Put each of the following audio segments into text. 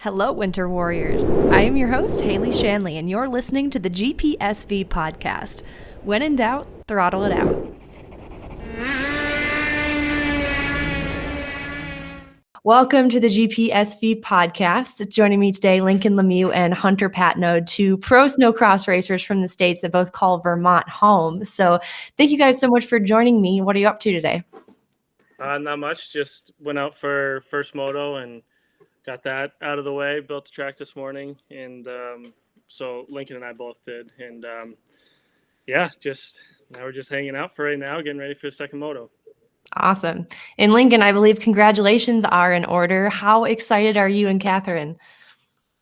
Hello, Winter Warriors. I am your host, Hanley Shanley, and you're listening to the GPSV podcast. When in doubt, throttle it out. Welcome to the GPSV podcast. Joining me today, Lincoln Lemieux and Hunter Patenaude, two pro snocross racers from the States that both call Vermont home. So thank you guys so much for joining me. What are you up to today? Not much. Just went out for first moto and got that out of the way. Built the track this morning, and so Lincoln and I both did. And just now we're just hanging out for right now, getting ready for the second moto. Awesome. And Lincoln, I believe congratulations are in order. How excited are you and Catherine?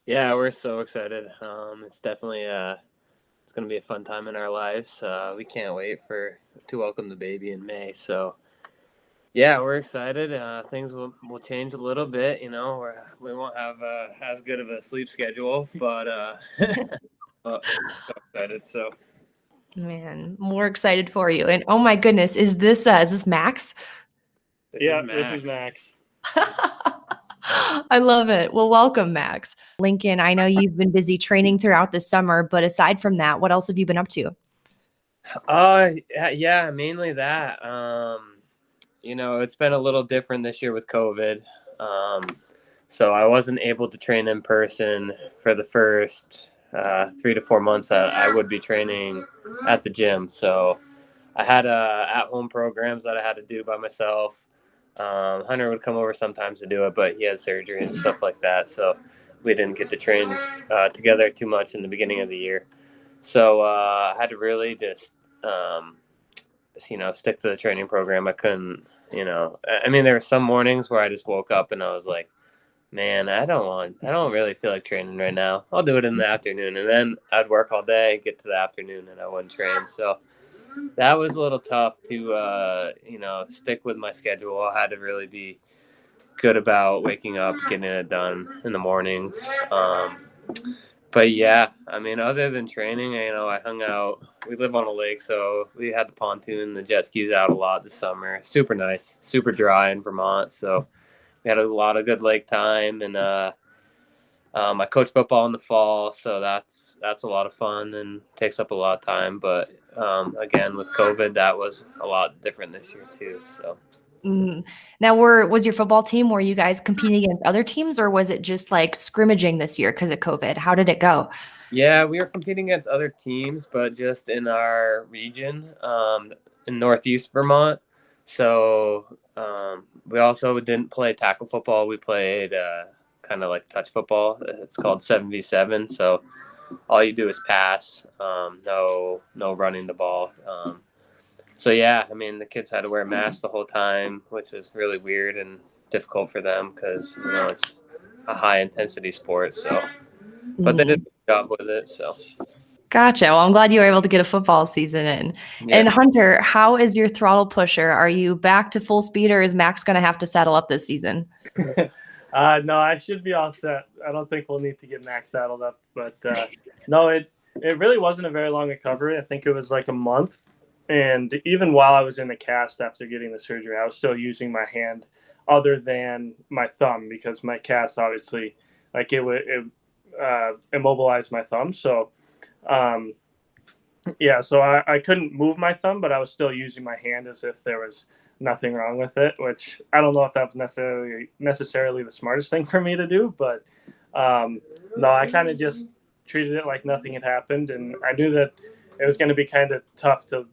Yeah, we're so excited. It's definitely it's going to be a fun time in our lives. We can't wait to welcome the baby in May. So, yeah, we're excited. Things will change a little bit. You know, we won't have as good of a sleep schedule, but so excited. So, Man, more excited for you. And oh my goodness, is this Max? This is Max. I love it. Well, welcome, Max. Lincoln, I know you've been busy training throughout the summer, but aside from that, what else have you been up to? Yeah, mainly that. You know, it's been a little different this year with COVID. So I wasn't able to train in person for the first 3 to 4 months that I would be training at the gym. So I had at-home programs that I had to do by myself. Hunter would come over sometimes to do it, but he had surgery and stuff like that. So we didn't get to train together too much in the beginning of the year. So I had to really just, stick to the training program. I couldn't, I mean, there were some mornings where I just woke up and I was like, man, I don't really feel like training right now. I'll do it in the afternoon. And then I'd work all day, get to the afternoon, and I wouldn't train. So that was a little tough to, stick with my schedule. I had to really be good about waking up, getting it done in the mornings. But yeah, I mean, other than training, I hung out. We live on a lake, so we had the pontoon, the jet skis out a lot this summer. Super nice, super dry in Vermont. So we had a lot of good lake time, and I coach football in the fall, so that's a lot of fun and takes up a lot of time. But again, with COVID, that was a lot different this year too. So. Now, was your football team, were you guys competing against other teams, or was it just like scrimmaging this year because of COVID? How did it go? Yeah, we were competing against other teams, but just in our region, in Northeast Vermont. So we also didn't play tackle football. We played kind of like touch football. It's called 7v7. So all you do is pass, no running the ball. So yeah, I mean, the kids had to wear masks the whole time, which was really weird and difficult for them because it's a high intensity sport. So, but they did a good job with it. So. Gotcha. Well, I'm glad you were able to get a football season in. Yeah. And Hunter, how is your throttle pusher? Are you back to full speed, or is Max going to have to saddle up this season? No, I should be all set. I don't think we'll need to get Max saddled up, but no, it really wasn't a very long recovery. I think it was like a month. And even while I was in the cast after getting the surgery, I was still using my hand other than my thumb because my cast obviously, like it immobilized my thumb. So, so I couldn't move my thumb, but I was still using my hand as if there was nothing wrong with it, which I don't know if that was necessarily the smartest thing for me to do. But no, I kind of just treated it like nothing had happened. And I knew that it was going to be kind of tough to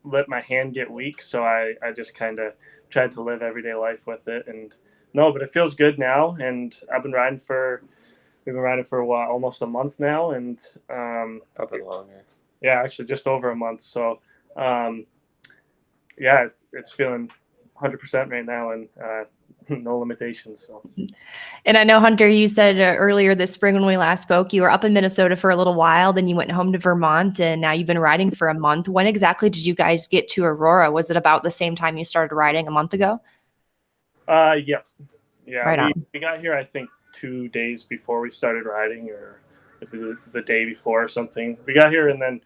let my hand get weak, so I just kind of tried to live everyday life with it. And no, but it feels good now, and we've been riding for a while, almost a month now, and probably longer. Yeah, actually just over a month. So it's feeling 100% right now, and no limitations. So. And I know, Hunter, you said earlier this spring when we last spoke, you were up in Minnesota for a little while, then you went home to Vermont, and now you've been riding for a month. When exactly did you guys get to Aurora? Was it about the same time you started riding a month ago? Yeah. Right we got here, I think, 2 days before we started riding, or the day before or something. We got here, and then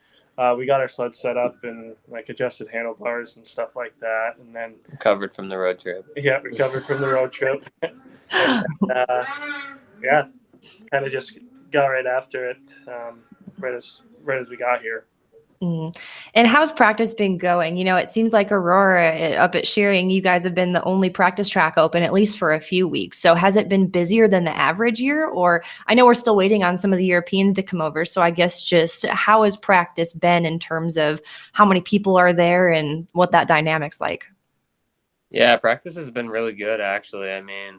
we got our sled set up and like adjusted handlebars and stuff like that, and then recovered from the road trip. Yeah, recovered from the road trip. And, kind of just got right after it, right as we got here. Mm. And how's practice been going? It seems like Aurora up at Shearing, you guys have been the only practice track open, at least for a few weeks. So has it been busier than the average year? Or I know we're still waiting on some of the Europeans to come over. So I guess just how has practice been in terms of how many people are there and what that dynamic's like? Yeah, practice has been really good, actually. I mean,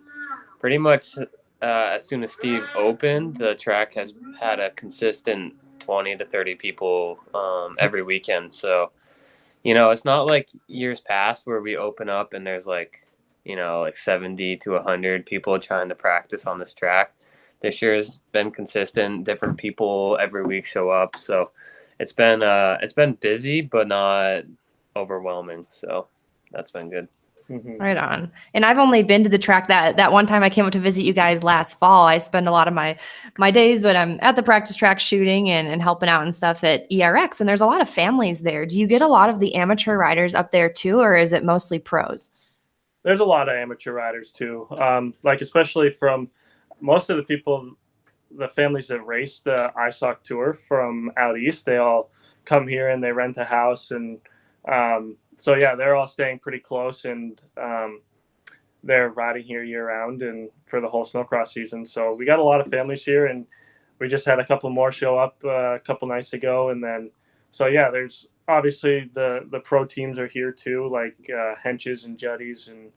pretty much as soon as Steve opened, the track has had a consistent 20 to 30 people every weekend. So, it's not like years past where we open up and there's like 70 to 100 people trying to practice on this track. This year has been consistent. Different people every week show up. So it's been busy, but not overwhelming. So that's been good. Mm-hmm. Right on. And I've only been to the track that one time I came up to visit you guys last fall. I spend a lot of my days when I'm at the practice track shooting and helping out and stuff at ERX. And there's a lot of families there. Do you get a lot of the amateur riders up there too, or is it mostly pros? There's a lot of amateur riders too. Like especially from most of the people, the families that race the ISOC tour from out east, they all come here and they rent a house. And so, yeah, they're all staying pretty close, and they're riding here year round and for the whole snowcross season. So we got a lot of families here, and we just had a couple more show up a couple nights ago. And then, so yeah, there's obviously the pro teams are here too, like Henches and Juddies, and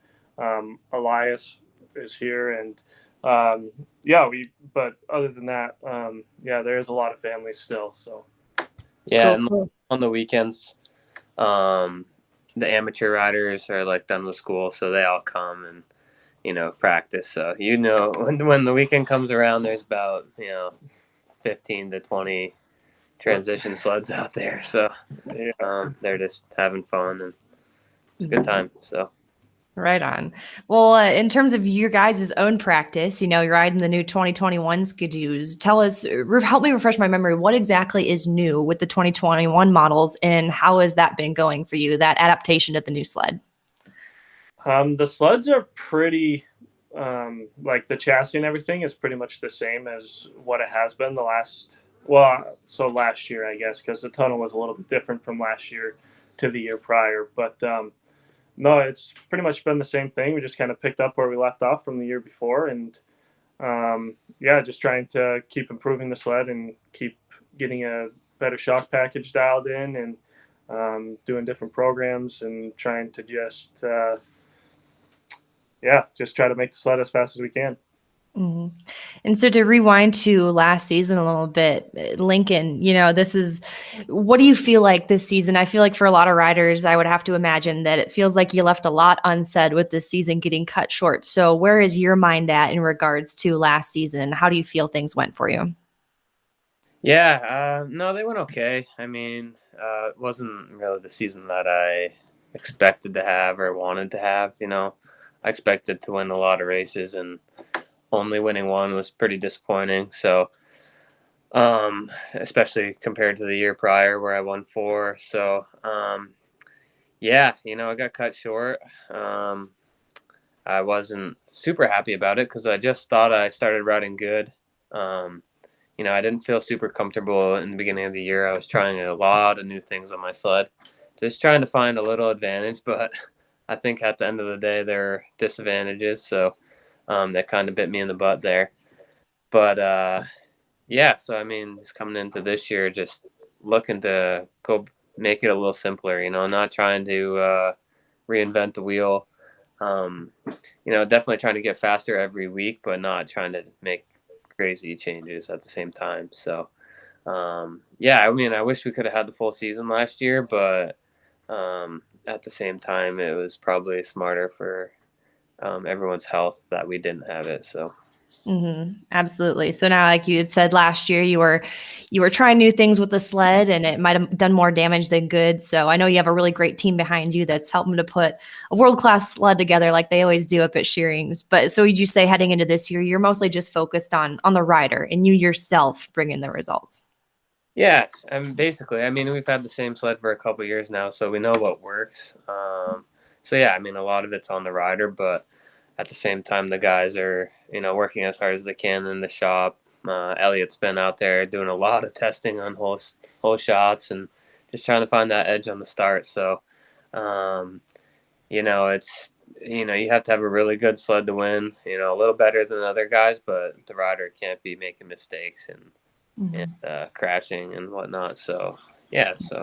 Elias is here. And but other than that, there is a lot of families still. So yeah, Cool. and on the weekends, the amateur riders are like done with school, so they all come and practice. So when the weekend comes around, there's about 15 to 20 transition sleds out there. So they're just having fun, and it's a good time. So. Right on. Well, in terms of your guys' own practice, you're riding the new 2021 Skidoos. Tell us, help me refresh my memory. What exactly is new with the 2021 models, and how has that been going for you, that adaptation to the new sled? The sleds are pretty, like the chassis and everything is pretty much the same as what it has been last year, I guess, because the tunnel was a little bit different from last year to the year prior. But no, it's pretty much been the same thing. We just kind of picked up where we left off from the year before, and just trying to keep improving the sled and keep getting a better shock package dialed in, and doing different programs and trying to just try to make the sled as fast as we can. Mm-hmm. And so to rewind to last season a little bit, Lincoln, what do you feel like this season? I feel like for a lot of riders, I would have to imagine that it feels like you left a lot unsaid with this season getting cut short. So where is your mind at in regards to last season? How do you feel things went for you? Yeah, no, they went okay. I mean, it wasn't really the season that I expected to have or wanted to have. I expected to win a lot of races, and only winning one was pretty disappointing. So, especially compared to the year prior where I won 4. So, I got cut short. I wasn't super happy about it because I just thought I started riding good. I didn't feel super comfortable in the beginning of the year. I was trying a lot of new things on my sled, just trying to find a little advantage, but I think at the end of the day, there are disadvantages. So, that kind of bit me in the butt there. But so I mean, just coming into this year, just looking to go make it a little simpler, not trying to reinvent the wheel. Definitely trying to get faster every week, but not trying to make crazy changes at the same time. So I mean, I wish we could have had the full season last year, but at the same time, it was probably smarter for everyone's health that we didn't have it. So. Mm-hmm. Absolutely. So now, like you had said last year, you were trying new things with the sled, and it might have done more damage than good. So I know you have a really great team behind you that's helping to put a world-class sled together, like they always do up at Shearings. But so would you say heading into this year, you're mostly just focused on the rider and you yourself bringing the results? Yeah, basically, I mean, we've had the same sled for a couple of years now, so we know what works. I mean, a lot of it's on the rider, but at the same time, the guys are, working as hard as they can in the shop. Elliot's been out there doing a lot of testing on whole shots and just trying to find that edge on the start. So, it's, you have to have a really good sled to win, a little better than other guys, but the rider can't be making mistakes and crashing and whatnot. So, yeah, so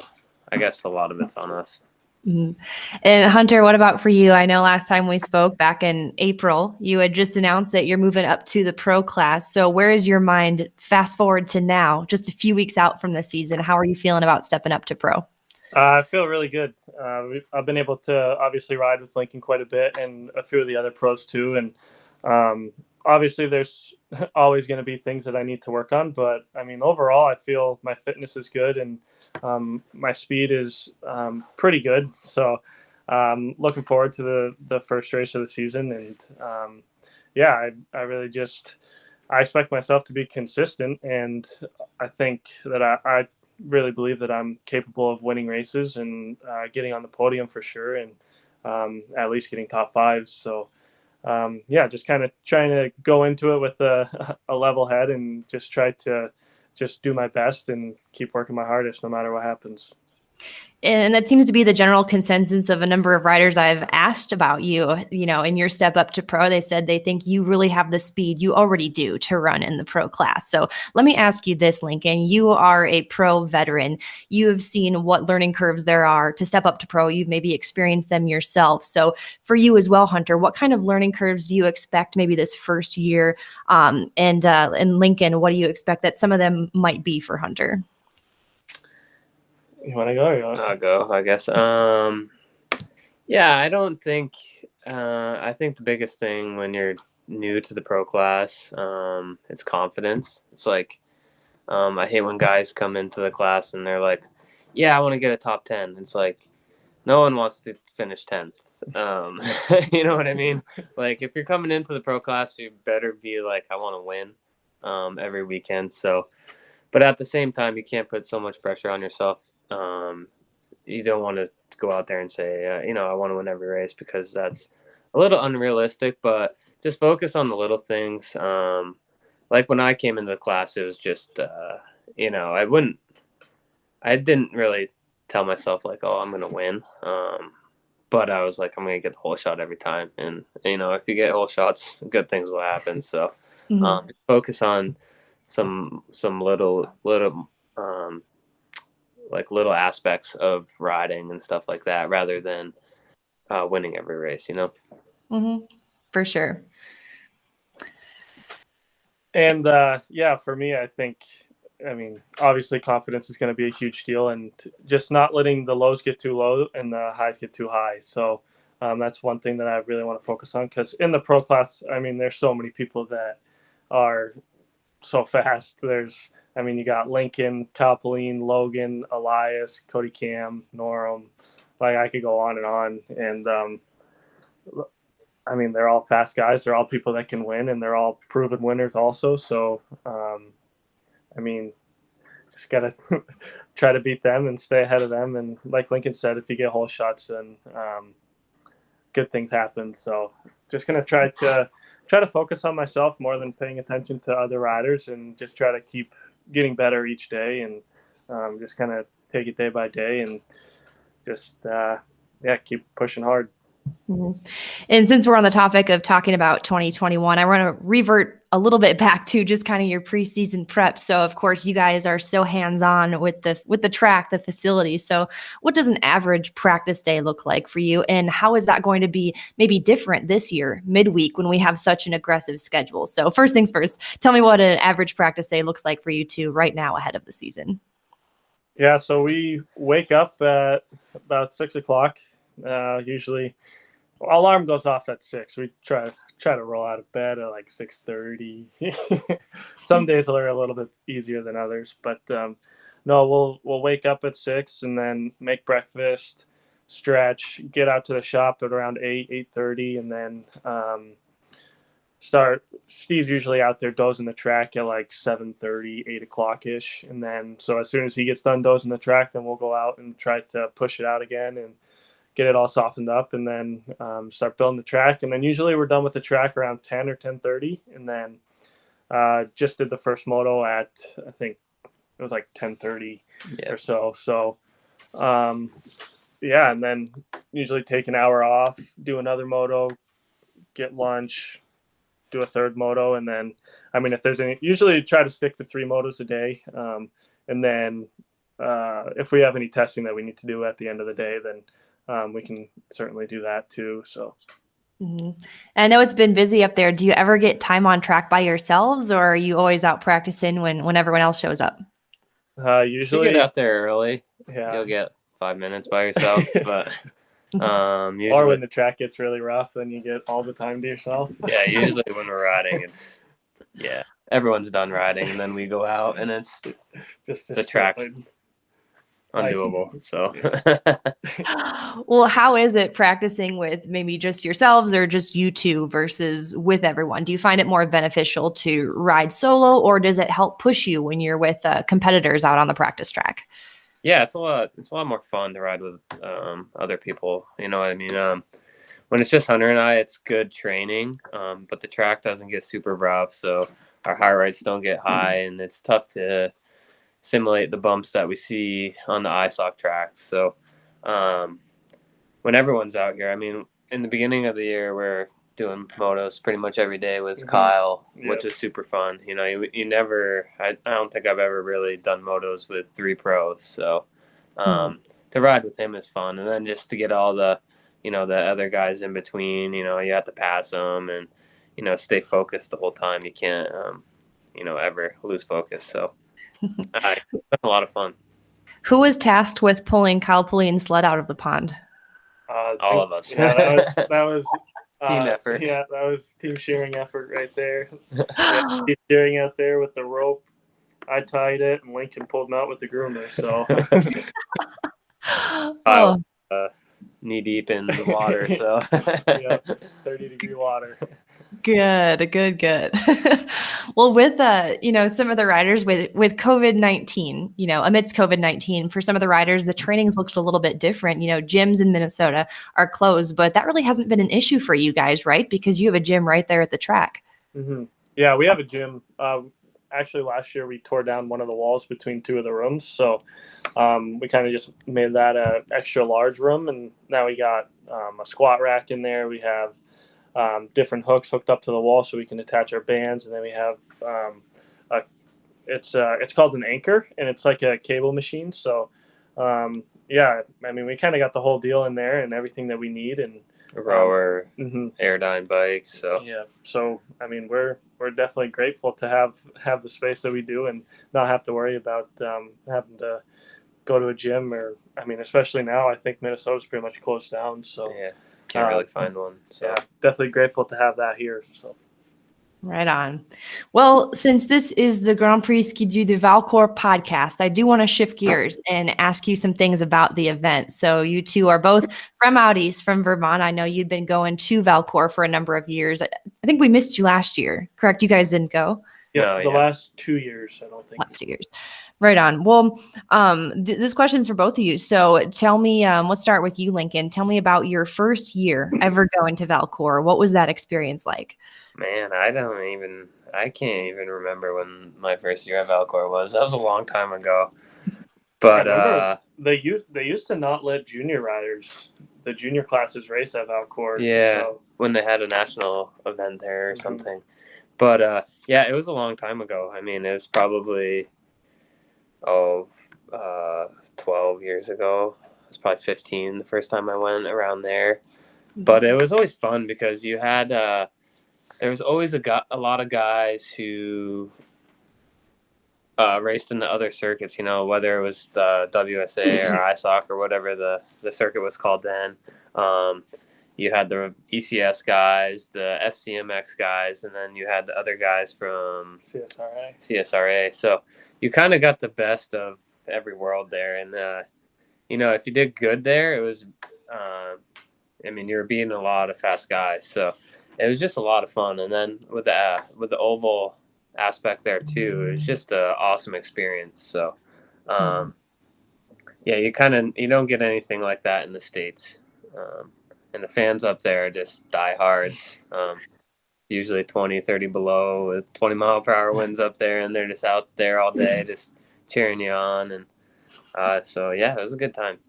I guess a lot of it's on us. Mhm. And Hunter, what about for you? I know last time we spoke back in April, you had just announced that you're moving up to the pro class. So where is your mind fast forward to now, just a few weeks out from the season? How are you feeling about stepping up to pro? I feel really good. I've been able to obviously ride with Lincoln quite a bit and a few of the other pros too. And obviously there's always going to be things that I need to work on. But I mean, overall, I feel my fitness is good and my speed is pretty good. So looking forward to the first race of the season. And I really I expect myself to be consistent. And I think that I really believe that I'm capable of winning races and getting on the podium for sure, and at least getting top fives. So, just kind of trying to go into it with a level head and just try to just do my best and keep working my hardest no matter what happens. And that seems to be the general consensus of a number of riders I've asked about you, in your step up to pro. They said they think you really have the speed you already do to run in the pro class. So let me ask you this, Lincoln. You are a pro veteran. You have seen what learning curves there are to step up to pro. You've maybe experienced them yourself. So for you as well, Hunter, what kind of learning curves do you expect maybe this first year? And Lincoln, what do you expect that some of them might be for Hunter? You want to go? I'll go, I guess. I don't think. I think the biggest thing when you're new to the pro class, it's confidence. It's like, I hate when guys come into the class and they're like, "Yeah, I want to get a top 10." It's like, no one wants to finish 10th. You know what I mean? Like, if you're coming into the pro class, you better be like, "I want to win," every weekend. So. But at the same time, you can't put so much pressure on yourself. You don't want to go out there and say, I want to win every race, because that's a little unrealistic. But just focus on the little things. Like when I came into the class, it was just, I didn't really tell myself like, oh, I'm going to win. But I was like, I'm going to get the whole shot every time. And, if you get whole shots, good things will happen. So focus on some little like little aspects of riding and stuff like that, rather than winning every race, For sure. And for me, I mean, obviously confidence is going to be a huge deal, and just not letting the lows get too low and the highs get too high. So that's one thing that I really want to focus on, because in the pro class, I mean, there's so many people that are so fast. You got Lincoln, Coppeline, Logan, Elias, Cody Cam, Norum. Like, I could go on and on. And they're all fast guys. They're all people that can win, and they're all proven winners also. So, just got to try to beat them and stay ahead of them. And like Lincoln said, if you get whole shots, then good things happen. So just going to try to focus on myself more than paying attention to other riders, and just try to keep getting better each day, and just kind of take it day by day, and just keep pushing hard. Mm-hmm. And since we're on the topic of talking about 2021, I want to revert a little bit back to just kind of your preseason prep. So of course you guys are so hands-on with the track, the facility. So what does an average practice day look like for you? And how is that going to be maybe different this year, midweek, when we have such an aggressive schedule? So first things first, tell me what an average practice day looks like for you two right now ahead of the season. Yeah, so we wake up at about 6:00. Usually alarm goes off at 6. We try to roll out of bed at like 6:30. Some days are a little bit easier than others, but no, we'll wake up at 6 and then make breakfast, stretch, get out to the shop at around 8:30, and then start. Steve's usually out there dozing the track at like 7:30, 8:00 ish, and then so as soon as he gets done dozing the track, then we'll go out and try to push it out again and get it all softened up, and then start building the track. And then usually we're done with the track around 10 or 10:30, and then just did the first moto at, I think it was like 10:30 or so. So yeah, and then usually take an hour off, do another moto, get lunch, do a third moto, and then if there's any, usually try to stick to 3 motos a day, and then if we have any testing that we need to do at the end of the day, then we can certainly do that too. So I know it's been busy up there. Do you ever get time on track by yourselves, or are you always out practicing when everyone else shows up? Usually you get out there early, yeah, you'll get 5 minutes by yourself, but usually, or when the track gets really rough, then you get all the time to yourself. yeah, usually when we're riding, it's everyone's done riding, and then we go out, and it's just the track's undoable. So well, how is it practicing with maybe just yourselves or just you two versus with everyone? Do you find it more beneficial to ride solo, or does it help push you when you're with competitors out on the practice track? yeah, it's a lot more fun to ride with other people. You know what I mean? When it's just Hunter and I, it's good training, but the track doesn't get super rough, so our heart rates don't get high, and it's tough to simulate the bumps that we see on the ISOC tracks. So when everyone's out here, in the beginning of the year, we're doing motos pretty much every day with Kyle, which is super fun. You never, I don't think I've ever really done motos with 3 pros. So to ride with him is fun. And then just to get all the, the other guys in between, you have to pass them and, stay focused the whole time. You can't, ever lose focus. So it's been a lot of fun. Who was tasked with pulling Kyle Pullian's sled out of the pond? All of us. Yeah, that was team effort. Yeah, that was team shearing effort right there. Team shearing out there with the rope. I tied it, and Lincoln pulled him out with the groomer. So, knee deep in the water. So, 30-degree water. Good. Well, with some of the riders with COVID-19, amidst COVID-19, for some of the riders, the trainings looked a little bit different. Gyms in Minnesota are closed, but that really hasn't been an issue for you guys, right? Because you have a gym right there at the track. Mm-hmm. Yeah, we have a gym. Actually, last year we tore down one of the walls between 2 of the rooms, so we kind of just made that an extra large room, and now we got a squat rack in there. We have different hooks hooked up to the wall so we can attach our bands, and then we have it's called an anchor, and it's like a cable machine. So we kind of got the whole deal in there and everything that we need, and a rower, Airdyne bike. So yeah, so we're definitely grateful to have the space that we do and not have to worry about having to go to a gym, or especially now I think Minnesota's pretty much closed down. So yeah. Can't really find one. So yeah, definitely grateful to have that here. So right on. Well, since this is the Grand Prix Ski-Doo de Valcourt podcast, I do want to shift gears and ask you some things about the event. So you two are both from out east, from Vermont. I know you'd been going to Valcourt for a number of years. I think we missed you last year, correct? You guys didn't go? Yeah, the last 2 years, I don't think. Last 2 years. Right on. Well, this question is for both of you. So tell me, let's start with you, Lincoln. Tell me about your first year ever going to Valcourt. What was that experience like? Man, I can't even remember when my first year at Valcourt was. That was a long time ago. But they used to not let the junior classes race at Valcourt. Yeah, so. When they had a national event there or something. But it was a long time ago. It was probably 12 years ago. I was probably 15 the first time I went around there. But it was always fun because you had there was always a lot of guys who raced in the other circuits, whether it was the WSA or ISOC or whatever the circuit was called then. You had the ECS guys, the SCMX guys, and then you had the other guys from CSRA. So you kind of got the best of every world there. And, if you did good there, it was, you were beating a lot of fast guys. So it was just a lot of fun. And then with the oval aspect there too, it was just an awesome experience. So, you don't get anything like that in the States. And the fans up there are just diehards. Usually 20, 30 below with 20-mile-per-hour winds up there, and they're just out there all day just cheering you on. And so, yeah, it was a good time.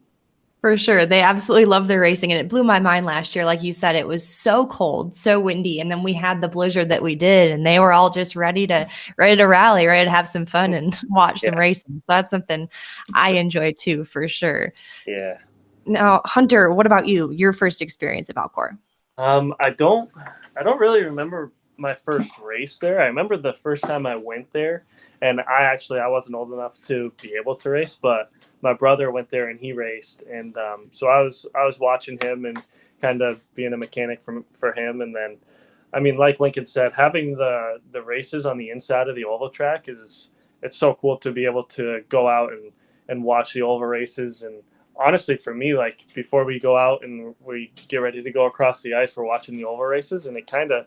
For sure. They absolutely love their racing. And it blew my mind last year. Like you said, it was so cold, so windy. And then we had the blizzard that we did, and they were all just ready to rally, ready to have some fun and watch some racing. So that's something I enjoy too, for sure. Yeah. Now, Hunter, what about you? Your first experience at Valcour? I don't really remember my first race there. I remember the first time I went there, and I wasn't old enough to be able to race, but my brother went there and he raced, and so I was watching him and kind of being a mechanic for him. And then, I mean, like Lincoln said, having the races on the inside of the oval track it's so cool to be able to go out and watch the oval races. And honestly, for me, like before we go out and we get ready to go across the ice, we're watching the oval races, and it kind of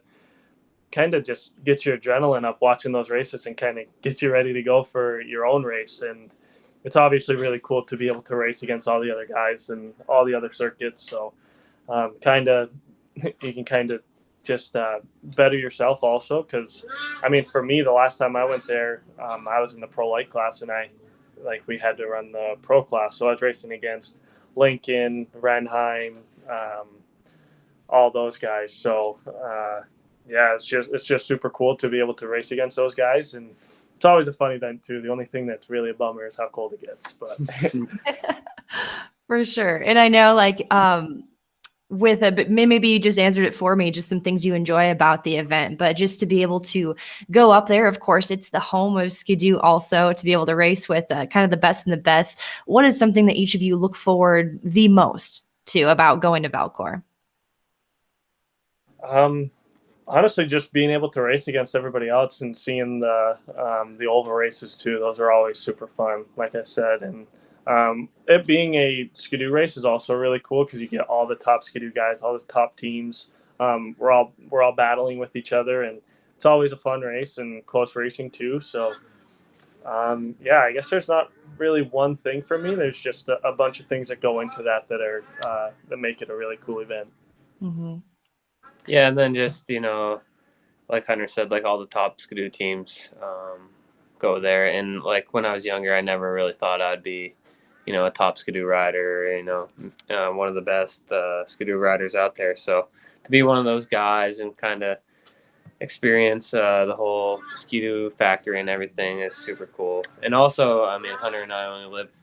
just gets your adrenaline up watching those races and kind of gets you ready to go for your own race. And it's obviously really cool to be able to race against all the other guys and all the other circuits. So you can kind of just better yourself also, because I mean, for me, the last time I went there, I was in the pro light class, and we had to run the pro class, so I was racing against Lincoln, Renheim, all those guys. So yeah, it's just super cool to be able to race against those guys, and it's always a fun event too. The only thing that's really a bummer is how cold it gets, but For sure. And I know, like, but maybe you just answered it for me, just some things you enjoy about the event, but just to be able to go up there, of course, it's the home of Skidoo also, to be able to race with kind of the best and the best. What is something that each of you look forward the most to about going to Valcour? Honestly, just being able to race against everybody else and seeing the oval races too. Those are always super fun, like I said. And it being a Skidoo race is also really cool because you get all the top Skidoo guys, all the top teams. We're all battling with each other, and it's always a fun race and close racing too. So yeah, I guess there's not really one thing for me. There's just a bunch of things that go into that are that make it a really cool event. Mm-hmm. Yeah, and then just, like Hunter said, like all the top Skidoo teams go there. And like when I was younger, I never really thought I'd be, a top Skidoo rider, one of the best Skidoo riders out there. So to be one of those guys and kind of experience the whole Skidoo factory and everything is super cool. And also, I mean, Hunter and I only live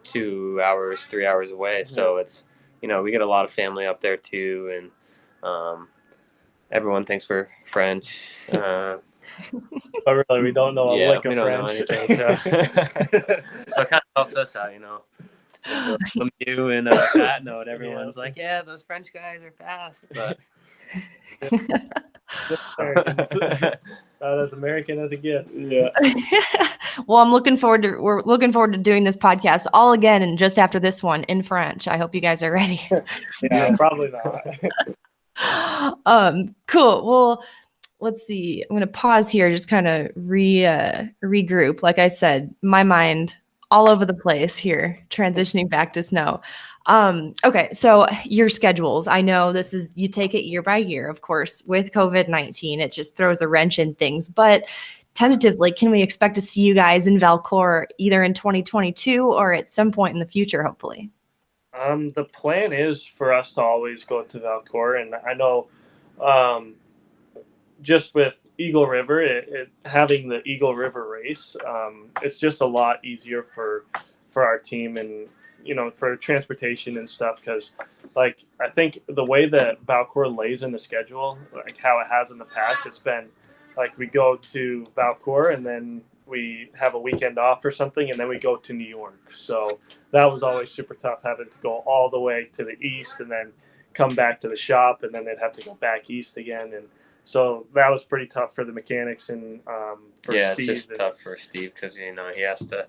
2 hours, 3 hours away. So it's, we get a lot of family up there too. And everyone thinks we're French. But really, we don't know a lick of French. Know anything, so it kind of helps us out, Lemieux and Patenaude, everyone's like, yeah, those French guys are fast, but not as American as it gets. Yeah. Well, we're looking forward to doing this podcast all again, and just after this one in French. I hope you guys are ready. Yeah, probably not. Cool. Well, let's see. I'm going to pause here, just kind of regroup. Like I said, my mind all over the place here, transitioning back to snow. Okay. So your schedules, I know you take it year by year, of course. With COVID-19, it just throws a wrench in things, but tentatively, can we expect to see you guys in Valcour either in 2022 or at some point in the future, hopefully? The plan is for us to always go to Valcour, and I know just with Eagle River, having the Eagle River race, it's just a lot easier for our team and for transportation and stuff, because like I think the way that Valcour lays in the schedule, like how it has in the past, it's been like we go to Valcour and then we have a weekend off or something, and then we go to New York. So that was always super tough, having to go all the way to the east and then come back to the shop, and then they'd have to go back east again. And so that was pretty tough for the mechanics and for Steve. It's just tough for Steve because he has to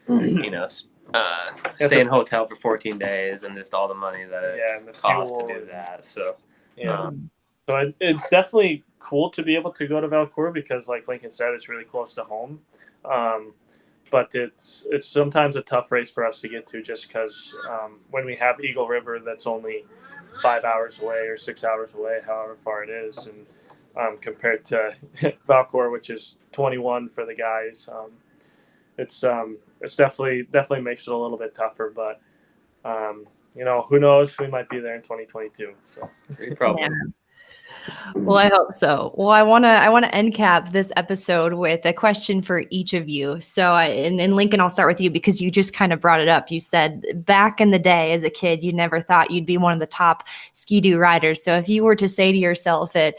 stay in a hotel for 14 days and just all the money that it costs to do that. So yeah. So it's definitely cool to be able to go to Valcour because, like Lincoln said, it's really close to home. But it's sometimes a tough race for us to get to, just because when we have Eagle River, that's only 5 hours away or 6 hours away, however far it is, and compared to Valcour, which is 21 for the guys. It's definitely makes it a little bit tougher, but who knows? We might be there in 2022. So Probably. Yeah. Well, I hope so. Well, I wanna end cap this episode with a question for each of you. So, and Lincoln, I'll start with you because you just kind of brought it up. You said back in the day as a kid, you never thought you'd be one of the top ski-doo riders. So, if you were to say to yourself at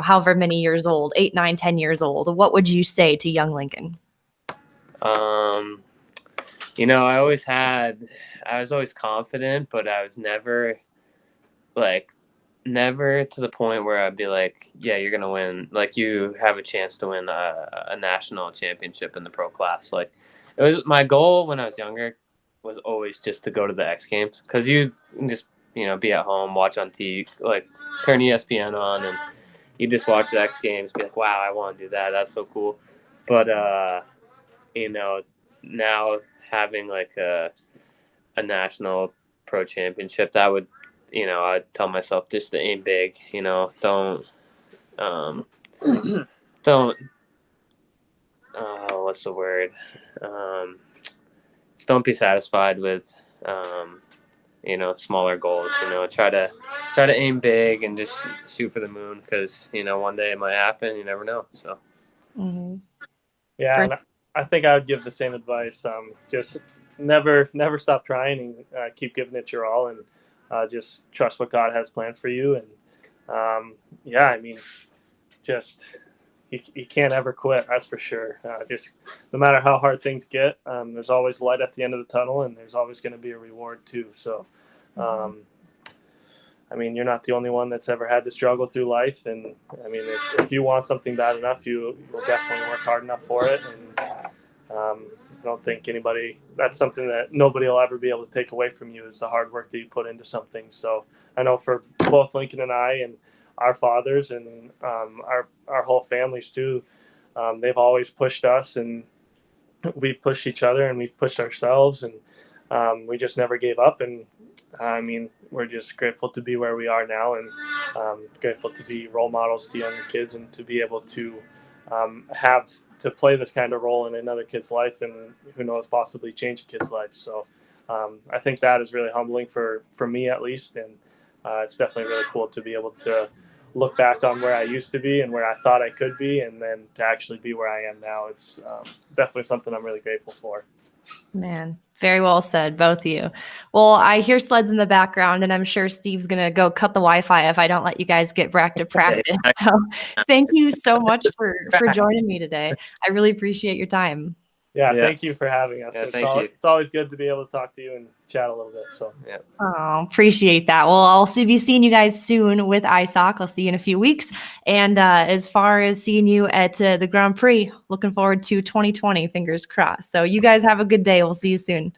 however many years old, 8, 9, 10 years old, what would you say to young Lincoln? I was always confident, but I was never to the point where I'd be like, yeah, you're going to win. Like, you have a chance to win a national championship in the pro class. Like, it was my goal when I was younger was always just to go to the X Games, because you can just, be at home, watch on TV, like turn ESPN on, and you just watch the X Games, be like, wow, I want to do that. That's so cool. But, now having like a national pro championship, that would, I'd tell myself just to aim big, don't what's the word? Just don't be satisfied with, smaller goals, try to aim big and just shoot for the moon, because, one day it might happen. You never know. So. Mm-hmm. Yeah. And I think I would give the same advice. Just never stop trying, and keep giving it your all, and just trust what God has planned for you. And just you can't ever quit. That's for sure. Just no matter how hard things get, there's always light at the end of the tunnel, and there's always going to be a reward too. So, you're not the only one that's ever had to struggle through life. And if you want something bad enough, you will definitely work hard enough for it. And I don't think that's something that nobody will ever be able to take away from you, is the hard work that you put into something. So I know for both Lincoln and I, and our fathers, and our whole families too, they've always pushed us, and we've pushed each other, and we've pushed ourselves, and we just never gave up. And we're just grateful to be where we are now, and grateful to be role models to younger kids, and to be able to have to play this kind of role in another kid's life, and who knows, possibly change a kid's life. So I think that is really humbling for me, at least. And it's definitely really cool to be able to look back on where I used to be and where I thought I could be, and then to actually be where I am now. It's definitely something I'm really grateful for. Man, very well said, both of you. Well, I hear sleds in the background, and I'm sure Steve's going to go cut the Wi-Fi if I don't let you guys get back to practice. So thank you so much for joining me today. I really appreciate your time. Yeah, thank you for having us. Yeah, It's always good to be able to talk to you and chat a little bit. So yeah. Oh, appreciate that. Well, I'll be seeing you guys soon with ISOC. I'll see you in a few weeks. And as far as seeing you at the Grand Prix, looking forward to 2020, fingers crossed. So you guys have a good day. We'll see you soon.